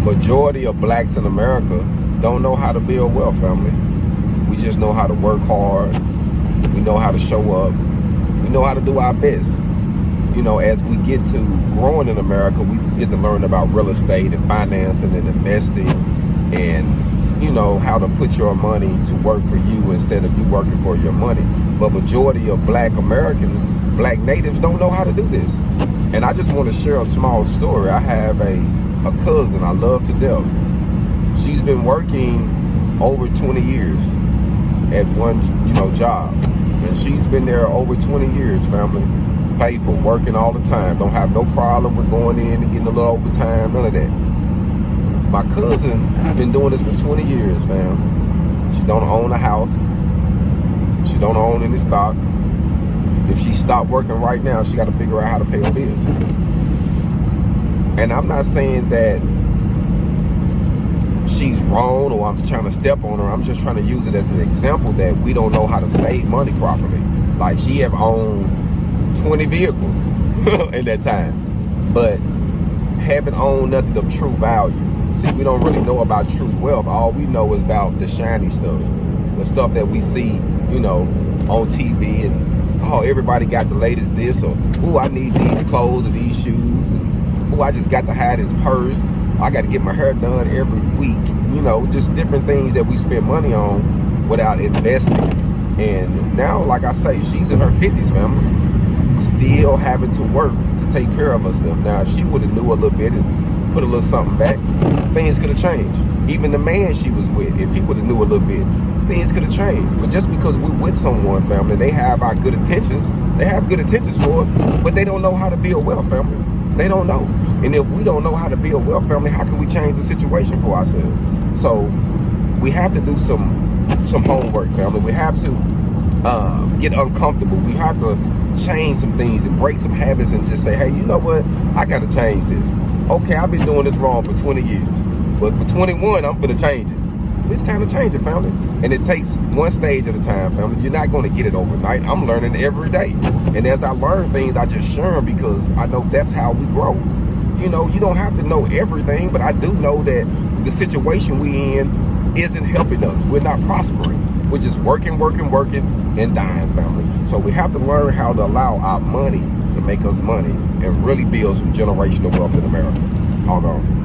majority of blacks in America don't know how to build wealth, family. We just know how to work hard. We know how to show up. We know how to do our best. You know, as we get to growing in America, we get to learn about real estate and financing and investing and, you know, how to put your money to work for you instead of you working for your money. But majority of black Americans, black natives, don't know how to do this. And I just want to share a small story. I have a cousin I love to death. She's been working over 20 years at one, you know, job. And she's been there over 20 years, family. Faithful, working all the time. Don't have no problem with going in and getting a little overtime, none of that. My cousin been doing this for 20 years, fam. She don't own a house. She don't own any stock. If she stopped working right now, she got to figure out how to pay her bills. And I'm not saying that she's wrong or I'm trying to step on her. I'm just trying to use it as an example that we don't know how to save money properly. Like, she have owned 20 vehicles in that time, but haven't owned nothing of true value. See, we don't really know about true wealth. All we know is about the shiny stuff, the stuff that we see, you know, on TV, and oh, everybody got the latest this, or ooh, I need these clothes or these shoes, and ooh, I just got to have this purse. I got to get my hair done every week. You know, just different things that we spend money on without investing. And now, like I say, she's in her 50s, family, still having to work to take care of herself. Now, if she would have knew a little bit and put a little something back, things could have changed. Even the man she was with, if he would have knew a little bit, things could have changed. But just because we're with someone, family, they have our good intentions. They have good intentions for us, but they don't know how to build wealth, family. They don't know. And if we don't know how to build wealth, family, how can we change the situation for ourselves? So we have to do some homework, family. We have to get uncomfortable. We have to change some things and break some habits and just say, hey, you know what? I got to change this. Okay, I've been doing this wrong for 20 years, but for 21, I'm going to change it. It's time to change it, family. And it takes one stage at a time, family. You're not going to get it overnight. I'm learning every day. And as I learn things, I just share them because I know that's how we grow. You know, you don't have to know everything, but I do know that the situation we in isn't helping us. We're not prospering. We're just working, and dying, family. So we have to learn how to allow our money to make us money and really build some generational wealth in America. Hold on.